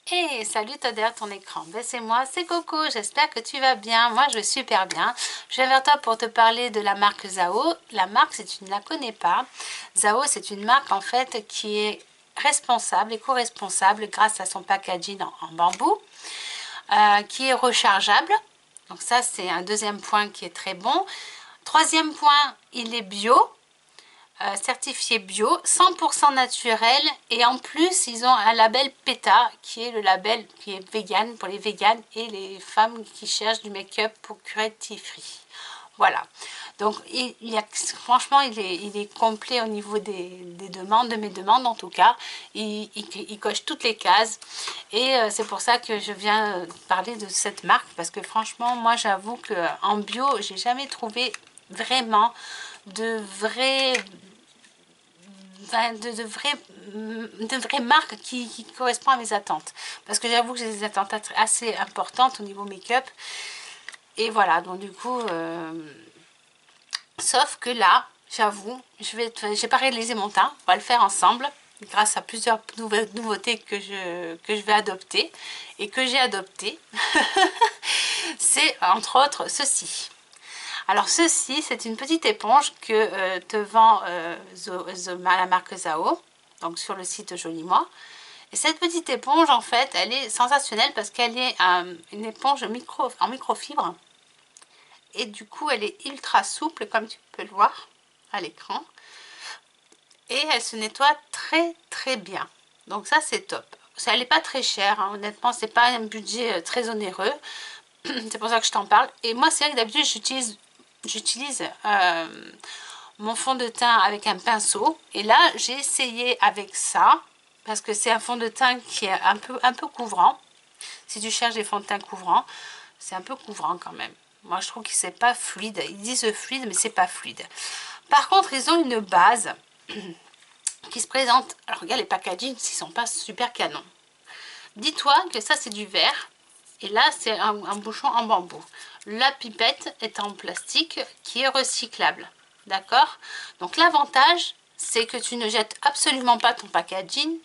Hey, salut toi derrière ton écran. Ben, c'est moi, c'est Coco. J'espère que tu vas bien. Moi, je vais super bien. Je viens vers toi pour te parler de la marque Zao. La marque, si tu ne la connais pas, Zao, c'est une marque en fait qui est responsable, éco-responsable grâce à son packaging en bambou, qui est rechargeable. Donc ça, c'est un deuxième point qui est très bon. Troisième point, il est bio. Certifié bio, 100% naturel et en plus ils ont un label PETA qui est le label qui est vegan pour les véganes et les femmes qui cherchent du make-up pour cruelty free. Voilà, donc franchement il est complet au niveau des demandes, de mes demandes en tout cas, il coche toutes les cases et c'est pour ça que je viens parler de cette marque parce que franchement moi j'avoue que en bio j'ai jamais trouvé vraiment de vrais de vraies marques qui correspondent à mes attentes. Parce que j'avoue que j'ai des attentes assez importantes au niveau make-up. Et voilà, donc du coup, sauf que là, j'avoue, j'ai pas réalisé mon teint. On va le faire ensemble grâce à plusieurs nouveautés que je vais adopter et que j'ai adopté. C'est entre autres ceci. Alors ceci, c'est une petite éponge que te vend la marque Zao, donc sur le site Joli Moi. Et cette petite éponge, en fait, elle est sensationnelle parce qu'elle est une éponge en microfibre. Et du coup, elle est ultra souple, comme tu peux le voir à l'écran. Et elle se nettoie très très bien. Donc ça, c'est top. Elle n'est pas très chère, hein. Honnêtement, c'est pas un budget très onéreux. C'est pour ça que je t'en parle. Et moi, c'est vrai que d'habitude, j'utilise mon fond de teint avec un pinceau. Et là, j'ai essayé avec ça, parce que c'est un fond de teint qui est un peu couvrant. Si tu cherches des fonds de teint couvrants, c'est un peu couvrant quand même. Moi, je trouve que c'est pas fluide. Ils disent fluide, mais c'est pas fluide. Par contre, ils ont une base qui se présente. Alors, regarde les packagings, ils sont pas super canons. Dis-toi que ça, c'est du verre. Et là, c'est un bouchon en bambou. La pipette est en plastique qui est recyclable. D'accord? Donc, l'avantage, c'est que tu ne jettes absolument pas ton packaging.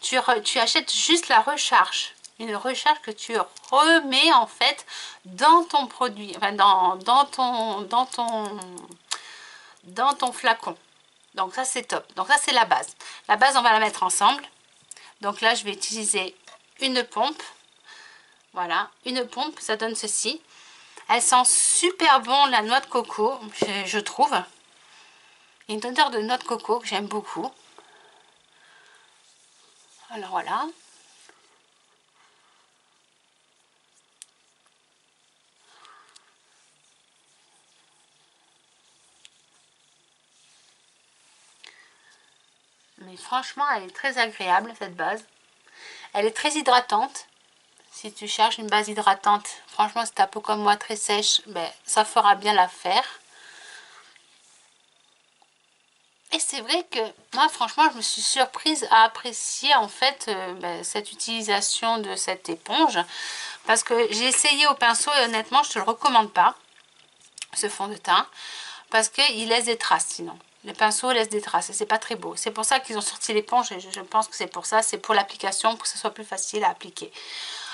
Tu achètes juste la recharge. Une recharge que tu remets en fait dans ton produit, enfin dans ton flacon. Donc ça c'est top. Donc ça c'est la base. La base on va la mettre ensemble. Donc là je vais utiliser une pompe. Voilà, une pompe, ça donne ceci. Elle sent super bon la noix de coco, je trouve. Il y a une odeur de noix de coco que j'aime beaucoup. Alors voilà. Mais franchement, elle est très agréable cette base. Elle est très hydratante. Si tu cherches une base hydratante, franchement, si ta peau comme moi très sèche, ben, ça fera bien l'affaire. Et c'est vrai que moi, franchement, je me suis surprise à apprécier en fait ben, cette utilisation de cette éponge. Parce que j'ai essayé au pinceau et honnêtement, je ne te le recommande pas, ce fond de teint. Parce qu'il laisse des traces sinon. Les pinceaux laissent des traces et c'est pas très beau. C'est pour ça qu'ils ont sorti l'éponge et je pense que c'est pour ça. C'est pour l'application, pour que ce soit plus facile à appliquer.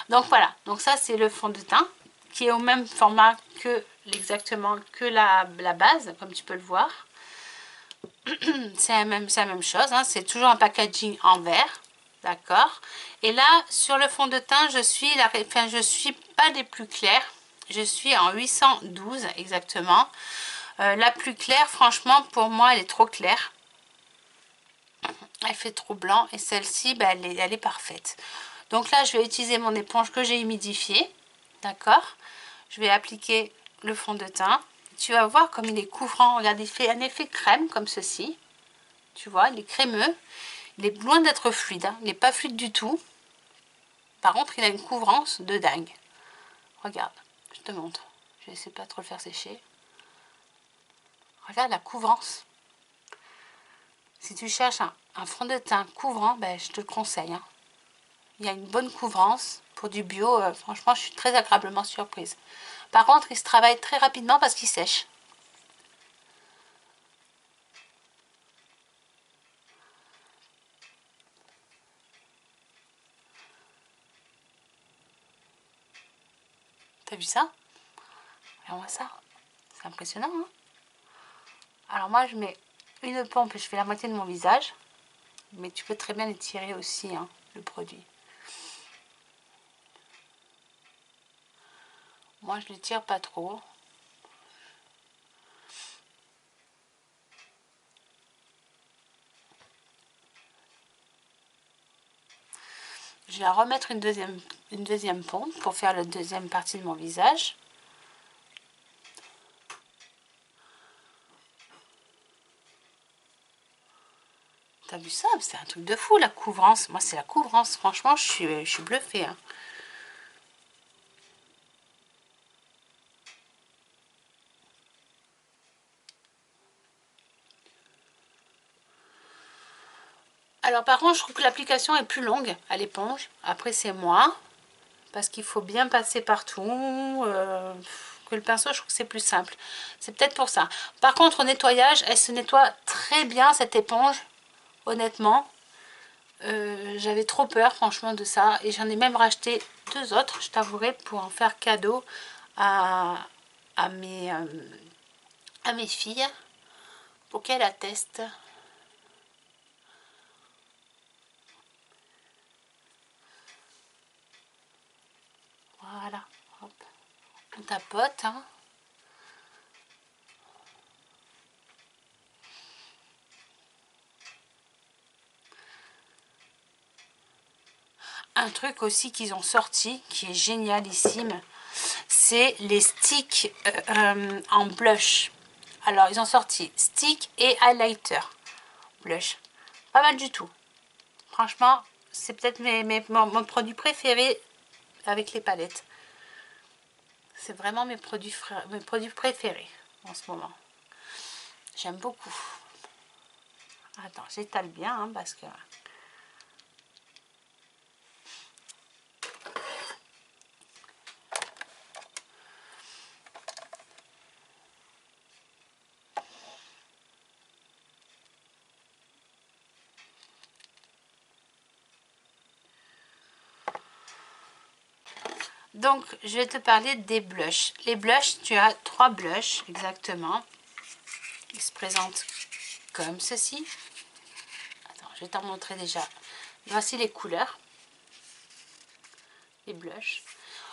Donc voilà, donc ça c'est le fond de teint qui est au même format que exactement que la base, comme tu peux le voir. C'est la même chose, hein. C'est toujours un packaging en verre, d'accord. Et là, sur le fond de teint, je suis pas des plus clairs. Je suis en 812 exactement. La plus claire, franchement, pour moi, elle est trop claire. Elle fait trop blanc et celle-ci, bah, elle est parfaite. Donc là, je vais utiliser mon éponge que j'ai humidifiée. D'accord? Je vais appliquer le fond de teint. Tu vas voir comme il est couvrant. Regarde, il fait un effet crème comme ceci. Tu vois, il est crémeux. Il est loin d'être fluide. Hein. Il n'est pas fluide du tout. Par contre, il a une couvrance de dingue. Regarde, je te montre. Je vais essayer de pas trop le faire sécher. Regarde la couvrance. Si tu cherches un fond de teint couvrant, ben, je te le conseille. Hein. Il y a une bonne couvrance. Pour du bio, franchement, je suis très agréablement surprise. Par contre, il se travaille très rapidement parce qu'il sèche. T'as vu ça? Regarde-moi ça. C'est impressionnant, hein? Alors moi, je mets une pompe et je fais la moitié de mon visage. Mais tu peux très bien étirer aussi, hein, le produit. Moi, je ne l'étire pas trop. Je vais remettre une deuxième pompe pour faire la deuxième partie de mon visage. T'as vu ça? C'est un truc de fou, la couvrance. Moi, c'est la couvrance. Franchement, je suis bluffée, hein. Alors, par contre, je trouve que l'application est plus longue à l'éponge. Après, c'est moi. Parce qu'il faut bien passer partout. Que le pinceau, je trouve que c'est plus simple. C'est peut-être pour ça. Par contre, au nettoyage, elle se nettoie très bien, cette éponge. Honnêtement. J'avais trop peur, franchement, de ça. Et j'en ai même racheté 2 autres, je t'avouerai, pour en faire cadeau à mes filles. Pour qu'elles la testent. Voilà. Hop. On tapote, hein. Un truc aussi qu'ils ont sorti, qui est génialissime, c'est les sticks en blush. Alors, ils ont sorti stick et highlighter blush. Pas mal du tout. Franchement, c'est peut-être mon produit préféré avec les palettes. C'est vraiment mes produits préférés en ce moment. J'aime beaucoup. Attends, j'étale bien, hein, parce que... Donc, je vais te parler des blushs. Les blushs, tu as 3 blushs exactement. Ils se présentent comme ceci. Attends, je vais t'en montrer déjà. Voici les couleurs. Les blushs.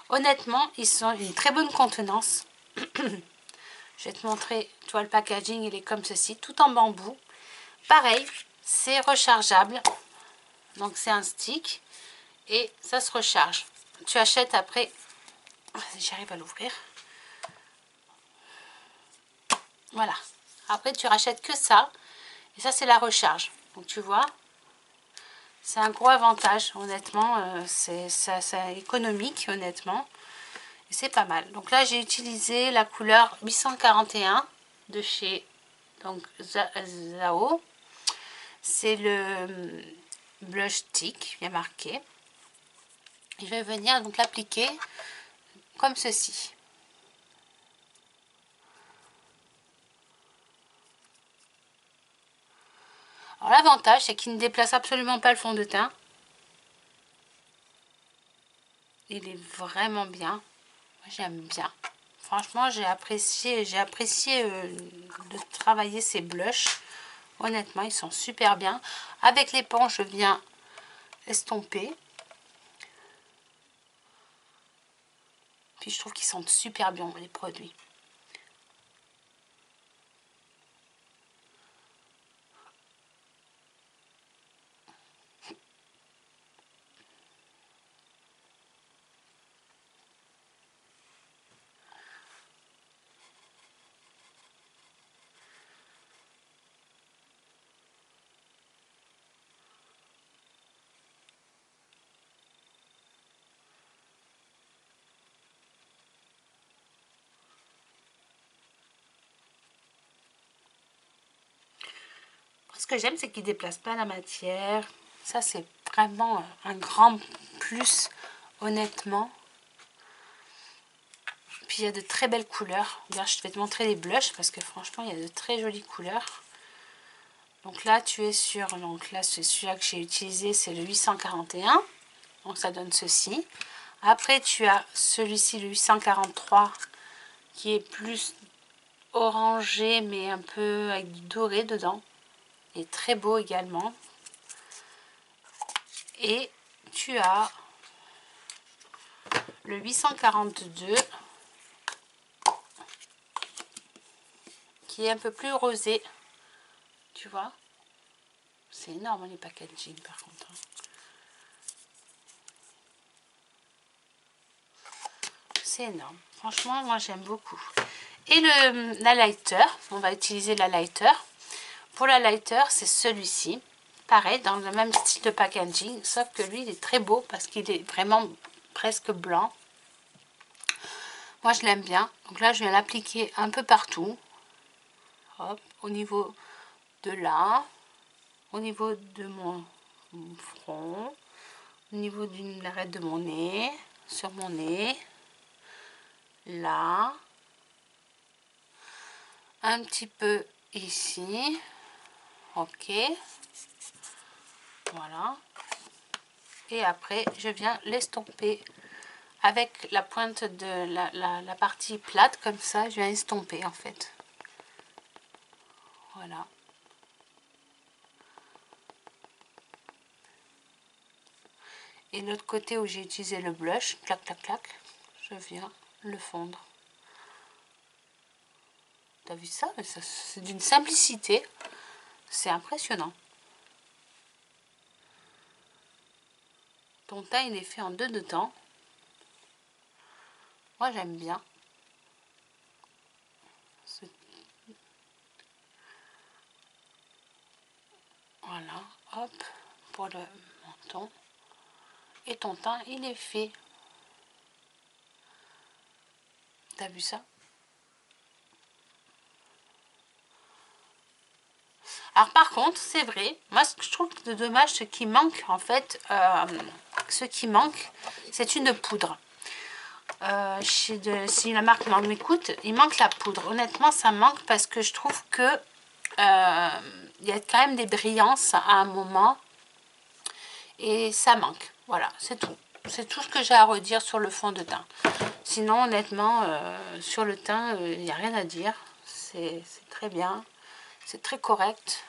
Honnêtement, ils sont une très bonne contenance. Je vais te montrer, tu vois, le packaging, il est comme ceci, tout en bambou. Pareil, c'est rechargeable. Donc, c'est un stick. Et ça se recharge. Tu achètes après... J'arrive à l'ouvrir. Voilà. Après, tu rachètes que ça. Et ça, c'est la recharge. Donc, tu vois, c'est un gros avantage, honnêtement. C'est économique, honnêtement. Et c'est pas mal. Donc là, j'ai utilisé la couleur 841 de chez donc Zao. C'est le blush stick, bien marqué. Je vais venir donc l'appliquer comme ceci. Alors l'avantage, c'est qu'il ne déplace absolument pas le fond de teint. Il est vraiment bien. J'aime bien. Franchement, j'ai apprécié de travailler ces blushs. Honnêtement, ils sont super bien. Avec l'éponge, je viens estomper. Puis je trouve qu'ils sentent super bien, les produits. Ce que j'aime, c'est qu'ils ne déplacent pas la matière. Ça, c'est vraiment un grand plus, honnêtement. Puis, il y a de très belles couleurs. D'ailleurs, je vais te montrer les blushs parce que franchement, il y a de très jolies couleurs. Donc là, tu es sur... Donc là, c'est celui-là que j'ai utilisé, c'est le 841. Donc, ça donne ceci. Après, tu as celui-ci, le 843, qui est plus orangé, mais un peu avec du doré dedans. Il est très beau également. Et tu as le 842, qui est un peu plus rosé. Tu vois? C'est énorme les packaging par contre. C'est énorme. Franchement, moi j'aime beaucoup. Et la lighter, on va utiliser la lighter. Pour la lighter, c'est celui-ci. Pareil, dans le même style de packaging, sauf que lui, il est très beau parce qu'il est vraiment presque blanc. Moi, je l'aime bien. Donc là, je vais l'appliquer un peu partout. Hop, au niveau de là, au niveau de mon front, au niveau d'une arête de mon nez, sur mon nez, là, un petit peu ici, ok, voilà, et après je viens l'estomper avec la pointe de la partie plate, comme ça je viens estomper en fait, voilà. Et l'autre côté où j'ai utilisé le blush, clac clac clac, je viens le fondre. T'as vu ça? C'est d'une simplicité, c'est impressionnant. Ton teint il est fait en 2 temps. Moi j'aime bien. Voilà, hop, pour le menton. Et ton teint il est fait. T'as vu ça? Alors par contre, c'est vrai, moi ce que je trouve de dommage, ce qui manque en fait, c'est une poudre. Si la marque m'écoute, il manque la poudre. Honnêtement, ça manque parce que je trouve que il y a quand même des brillances à un moment et ça manque. Voilà, c'est tout. C'est tout ce que j'ai à redire sur le fond de teint. Sinon, honnêtement, sur le teint, il n'y a rien à dire. C'est très bien. C'est très correct.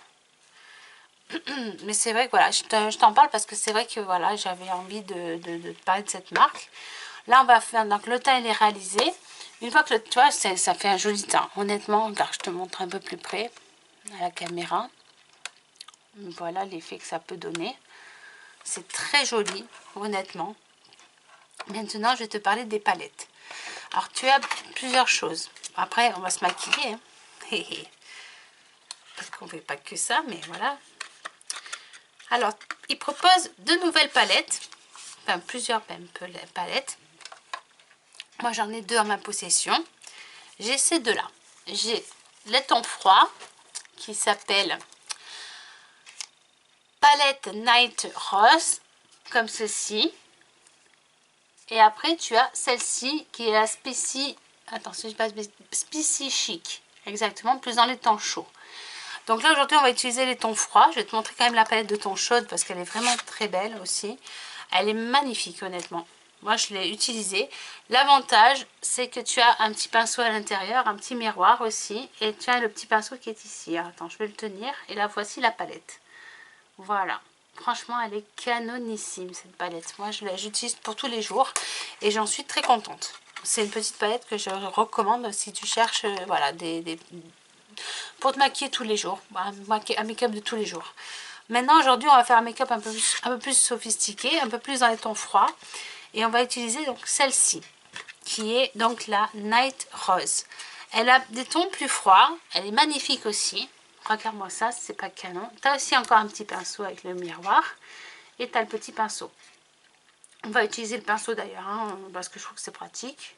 Mais c'est vrai que voilà, je t'en parle parce que c'est vrai que voilà, j'avais envie de parler de cette marque. Là, on va faire, donc le teint il est réalisé. Une fois que tu vois, ça fait un joli teint. Honnêtement, regarde, je te montre un peu plus près à la caméra. Voilà l'effet que ça peut donner. C'est très joli, honnêtement. Maintenant, je vais te parler des palettes. Alors, tu as plusieurs choses. Après, on va se maquiller. Hein. Parce qu'on ne fait pas que ça, mais voilà. Alors, il propose 2 nouvelles palettes. Enfin, plusieurs même palettes. Moi, j'en ai 2 en ma possession. J'ai ces 2-là. J'ai les tons froids qui s'appelle Palette Night Rose, comme ceci. Et après, tu as celle-ci qui est la Spécie... Attends, si je passe Spécie Chic. Exactement, plus dans les tons chauds. Donc là, aujourd'hui, on va utiliser les tons froids. Je vais te montrer quand même la palette de tons chauds parce qu'elle est vraiment très belle aussi. Elle est magnifique, honnêtement. Moi, je l'ai utilisée. L'avantage, c'est que tu as un petit pinceau à l'intérieur, un petit miroir aussi. Et tu as le petit pinceau qui est ici. Alors, attends, je vais le tenir. Et là, voici la palette. Voilà. Franchement, elle est canonissime, cette palette. Moi, j'utilise pour tous les jours. Et j'en suis très contente. C'est une petite palette que je recommande si tu cherches voilà, pour te maquiller tous les jours. Un make-up de tous les jours. Maintenant, aujourd'hui, on va faire un make-up un peu plus sophistiqué, un peu plus dans les tons froids. Et on va utiliser donc celle-ci, qui est donc la Night Rose. Elle a des tons plus froids, elle est magnifique aussi. Regarde-moi ça, c'est pas canon. Tu as aussi encore un petit pinceau avec le miroir. Et tu as le petit pinceau. On va utiliser le pinceau d'ailleurs, hein, parce que je trouve que c'est pratique.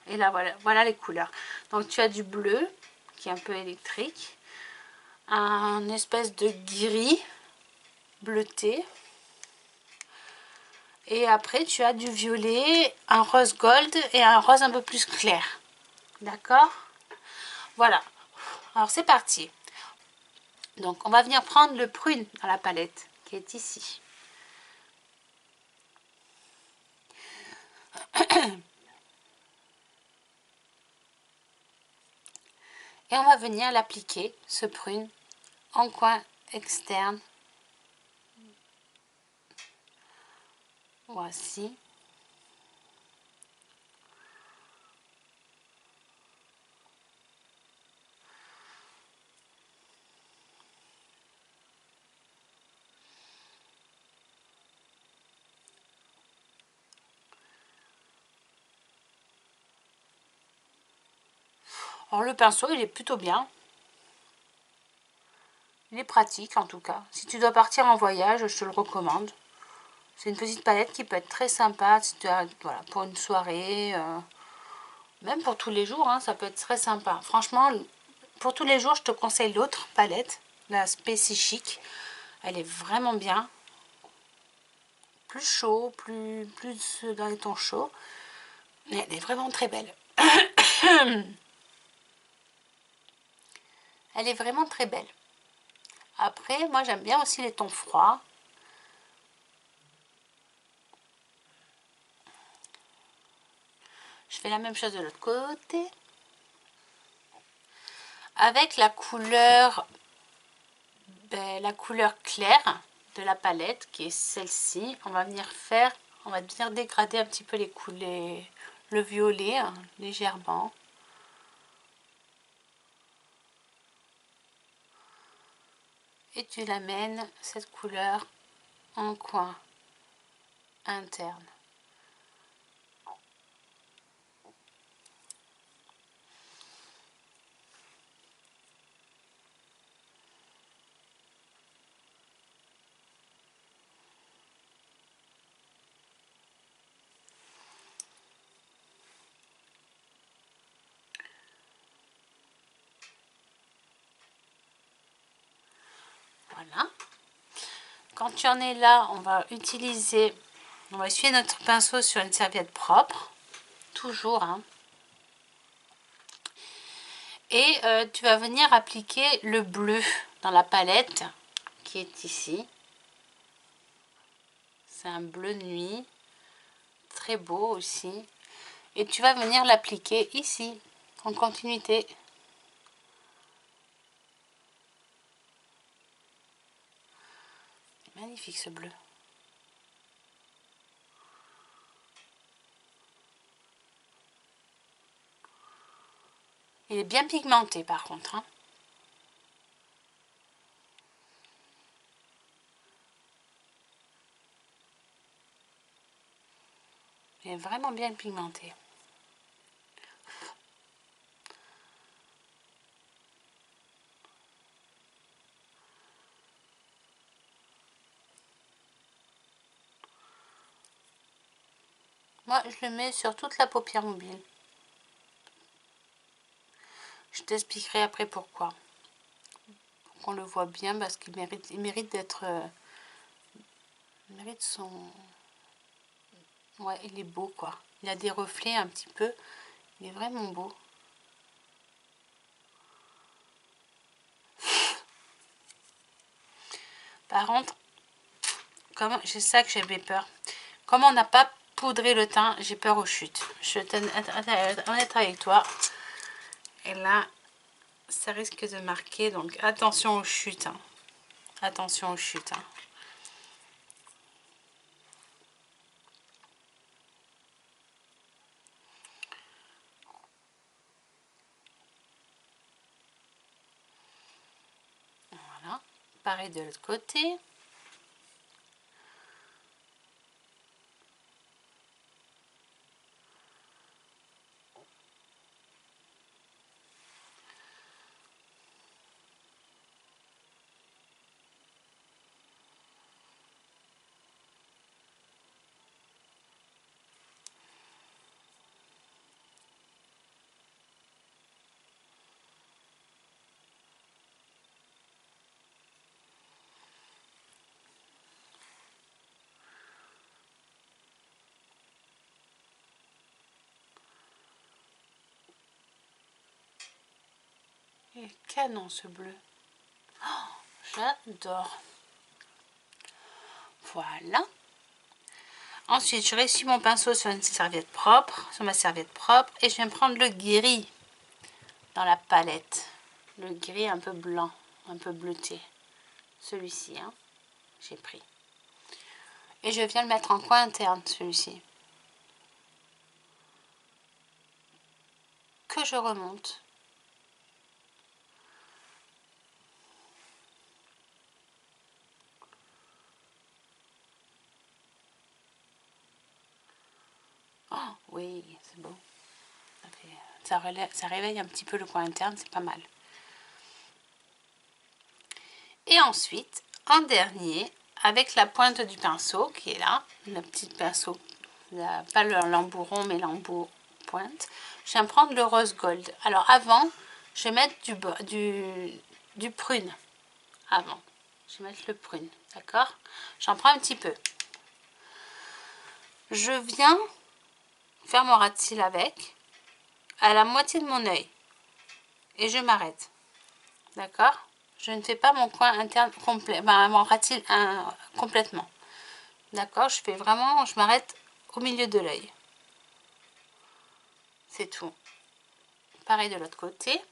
Et là, voilà les couleurs. Donc tu as du bleu, qui est un peu électrique. Un espèce de gris bleuté. Et après, tu as du violet, un rose gold et un rose un peu plus clair. D'accord? Voilà. Alors, c'est parti. Donc, on va venir prendre le prune dans la palette qui est ici. Et on va venir l'appliquer, ce prune, en coin externe. Voici. Alors le pinceau, il est plutôt bien. Il est pratique en tout cas. Si tu dois partir en voyage, je te le recommande. C'est une petite palette qui peut être très sympa si tu as, voilà, pour une soirée. Même pour tous les jours, hein, ça peut être très sympa. Franchement, pour tous les jours, je te conseille l'autre palette, la Spécie Chic. Elle est vraiment bien. Plus chaud, plus dans les tons chauds. Mais elle est vraiment très belle. Elle est vraiment très belle. Après, moi j'aime bien aussi les tons froids. Je fais la même chose de l'autre côté. Avec la couleur claire de la palette, qui est celle-ci, on va venir dégrader un petit peu le violet, hein, légèrement. Et tu l'amènes, cette couleur, en coin interne. Voilà. Quand tu en es là, on va essuyer notre pinceau sur une serviette propre, toujours, hein. Et tu vas venir appliquer le bleu dans la palette qui est ici. C'est un bleu nuit, très beau aussi. Et tu vas venir l'appliquer ici, en continuité. Magnifique ce bleu. Il est bien pigmenté par contre, hein. Il est vraiment bien pigmenté. Moi, je le mets sur toute la paupière mobile. Je t'expliquerai après pourquoi. Pour qu'on le voit bien, parce qu'il mérite d'être... il mérite son... Ouais, il est beau, quoi. Il a des reflets un petit peu. Il est vraiment beau. Par contre, c'est ça que j'avais peur. Comme on n'a pas poudré le teint, j'ai peur aux chutes. Je vais être honnête avec toi. Et là, ça risque de marquer. Donc, attention aux chutes, hein. Attention aux chutes, hein. Voilà. Pareil de l'autre côté. Il est canon ce bleu. Oh, j'adore. Voilà. Ensuite, je réussis mon pinceau sur une serviette propre, sur ma serviette propre, et je viens prendre le gris dans la palette. Le gris un peu blanc, un peu bleuté. Celui-ci, hein, j'ai pris. Et je viens le mettre en coin interne, celui-ci. Que je remonte. Oh, oui, c'est beau. Ça réveille un petit peu le coin interne, c'est pas mal. Et ensuite, en dernier, avec la pointe du pinceau qui est là, le petit pinceau, pas l'embout rond mais l'embout pointe, je viens prendre le rose gold. Alors avant, je vais mettre du prune. Avant, je vais mettre le prune, d'accord? J'en prends un petit peu. Je viens faire mon ras de cils avec, à la moitié de mon œil. Et je m'arrête, d'accord? Je ne fais pas mon coin interne complet, mon ras de cils complètement. D'accord, je fais vraiment, je m'arrête au milieu de l'œil. C'est tout. Pareil de l'autre côté.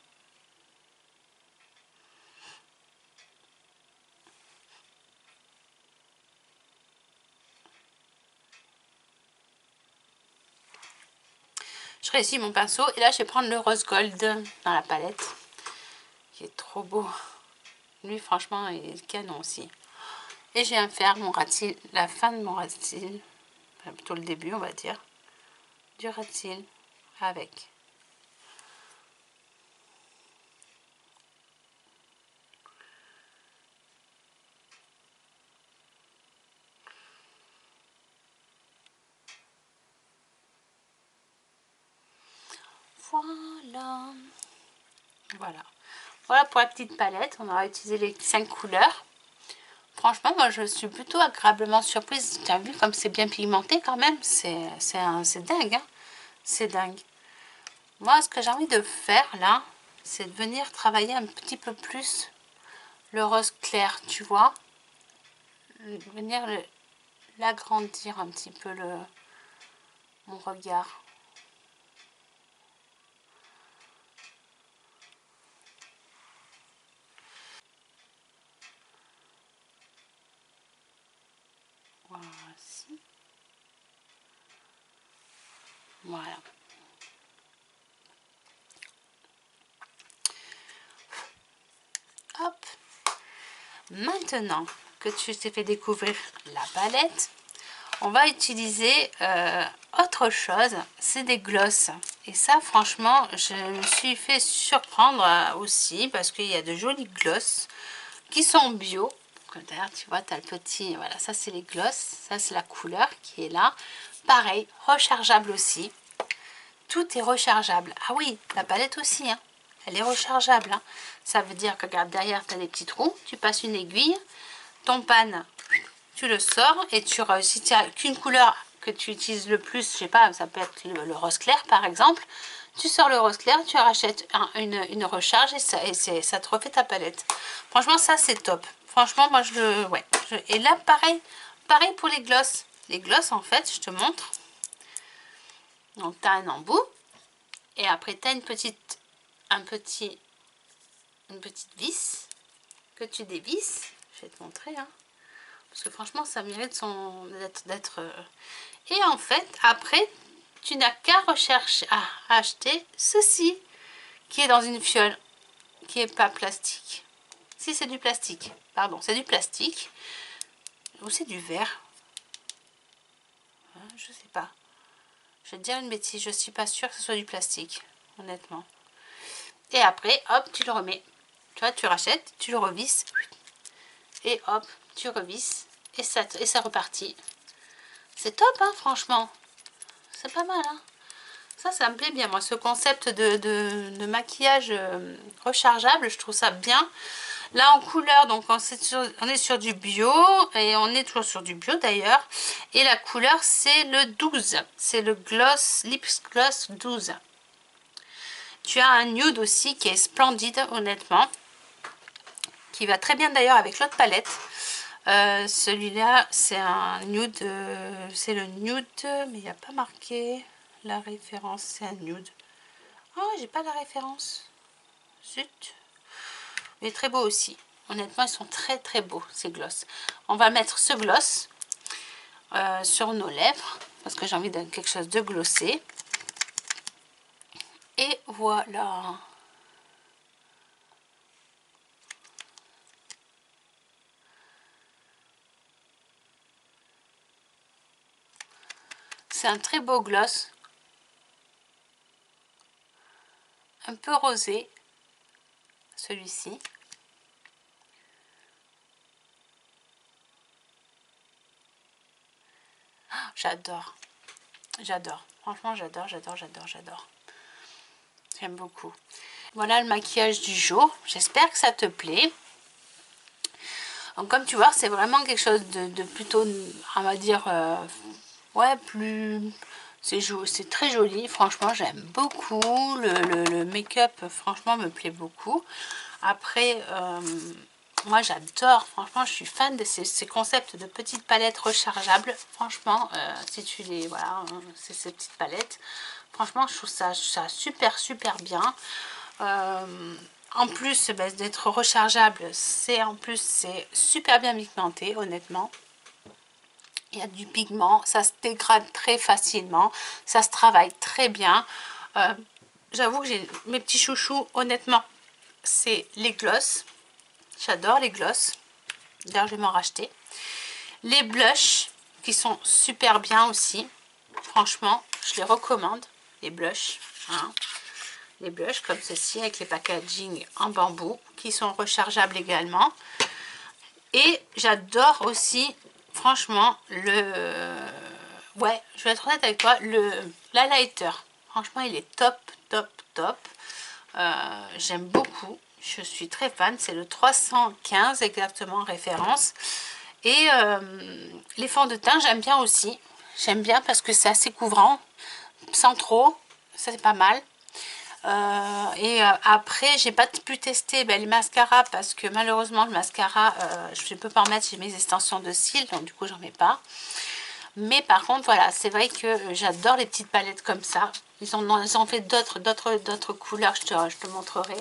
Je réussis mon pinceau et là je vais prendre le rose gold dans la palette. Qui est trop beau. Lui franchement il est canon aussi. Et je viens faire mon ras de cils, la fin de mon ras de cils, enfin, plutôt le début on va dire, du ras de cils avec. Voilà. Voilà. Voilà pour la petite palette. On aura utilisé les 5 couleurs. Franchement, moi, je suis plutôt agréablement surprise. Tu as vu comme c'est bien pigmenté quand même. C'est dingue. Hein, c'est dingue. Moi, ce que j'ai envie de faire là, c'est de venir travailler un petit peu plus le rose clair, tu vois. Venir l'agrandir un petit peu mon regard. Voici. Voilà. Hop. Maintenant que tu t'es fait découvrir la palette, on va utiliser autre chose, c'est des glosses. Et ça, franchement, je me suis fait surprendre aussi parce qu'il y a de jolis glosses qui sont bio. D'ailleurs, tu vois, tu as le petit, voilà, ça c'est les glosses, ça c'est la couleur qui est là. Pareil, rechargeable aussi. Tout est rechargeable. Ah oui, la palette aussi, hein. Elle est rechargeable. Hein. Ça veut dire que, regarde, derrière, tu as des petits trous. Tu passes une aiguille. Ton pan, tu le sors. Et si tu n'as qu'une couleur que tu utilises le plus, je sais pas, ça peut être le rose clair, par exemple. Tu sors le rose clair, tu rachètes une recharge et ça te refait ta palette. Franchement, ça, c'est top. Franchement, moi, et là, pareil pour les glosses. Les glosses, en fait, je te montre. Donc, tu as un embout. Et après, tu as une petite vis que tu dévisses. Je vais te montrer. Hein, parce que franchement, ça mérite d'être... Et en fait, après, tu n'as qu'à acheter ceci, qui est dans une fiole, qui n'est pas plastique. Si, c'est du plastique. Pardon, c'est du plastique. Ou c'est du verre. Je sais pas. Je vais te dire une bêtise, je suis pas sûre que ce soit du plastique, honnêtement. Et après, hop, tu le remets. Tu vois, tu rachètes, tu le revisses. Et hop, tu revisses. Et ça repartit. C'est top, hein, franchement. C'est pas mal, hein. Ça me plaît bien, moi, ce concept de maquillage rechargeable, je trouve ça bien. Là, en couleur, donc on est sur du bio, et on est toujours sur du bio d'ailleurs. Et la couleur, c'est le 12. C'est le Lips Gloss 12. Tu as un nude aussi qui est splendide, honnêtement. Qui va très bien d'ailleurs avec l'autre palette. Celui-là, c'est un nude, c'est le nude, mais il n'y a pas marqué la référence, c'est un nude. Oh, j'ai pas la référence. Zut. Il est très beau aussi. Honnêtement, ils sont très très beaux, ces gloss. On va mettre ce gloss sur nos lèvres, parce que j'ai envie de quelque chose de glossé. Et voilà. C'est un très beau gloss. Un peu rosé, celui-ci. J'adore. J'adore. Franchement, j'adore. J'aime beaucoup. Voilà le maquillage du jour. J'espère que ça te plaît. Donc, comme tu vois, c'est vraiment quelque chose de plutôt, on va dire, ouais, plus... C'est très joli. Franchement, j'aime beaucoup. Le make-up, franchement, me plaît beaucoup. Après, moi, j'adore. Franchement, je suis fan de ces concepts de petites palettes rechargeables. Franchement, si tu les... Voilà, hein, c'est ces petites palettes. Franchement, je trouve ça super bien. En plus d'être rechargeable, c'est super bien pigmenté, honnêtement. Il y a du pigment, ça se dégrade très facilement, ça se travaille très bien. J'avoue que j'ai mes petits chouchous, honnêtement, c'est les gloss. J'adore les gloss. D'ailleurs, je vais m'en racheter. Les blushs qui sont super bien aussi. Franchement, je les recommande, les blushs. Hein. Les blushs comme ceci avec les packaging en bambou qui sont rechargeables également. Et j'adore aussi, franchement, ouais, je vais être honnête avec toi, l'highlighter. Franchement, il est top. J'aime beaucoup. Je suis très fan. C'est le 315 exactement en référence. Et les fonds de teint, j'aime bien aussi. J'aime bien parce que c'est assez couvrant, sans trop. Ça, c'est pas mal. Après, j'ai pas pu tester les mascaras parce que malheureusement, le mascara, je ne peux pas en mettre, j'ai mes extensions de cils, donc du coup, j'en mets pas. Mais par contre, voilà, c'est vrai que j'adore les petites palettes comme ça. Ils ont fait d'autres couleurs, je te montrerai.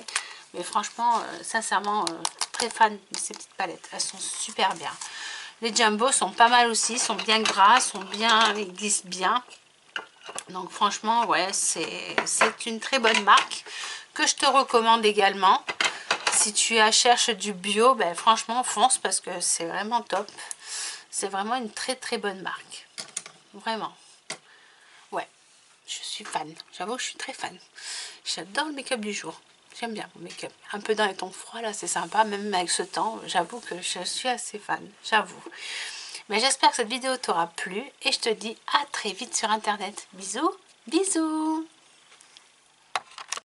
Mais franchement, sincèrement, très fan de ces petites palettes. Elles sont super bien. Les Jumbo sont pas mal aussi, sont bien gras, ils glissent bien. Donc franchement, ouais, c'est une très bonne marque que je te recommande également. Si tu cherches du bio, ben franchement, fonce parce que c'est vraiment top. C'est vraiment une très bonne marque. Vraiment. Ouais, je suis fan. J'avoue que je suis très fan. J'adore le make-up du jour. J'aime bien mon make-up. Un peu dans les tons froids, là, c'est sympa. Même avec ce temps, j'avoue que je suis assez fan. J'avoue. Mais j'espère que cette vidéo t'aura plu. Et je te dis à très vite sur Internet. Bisous, bisous.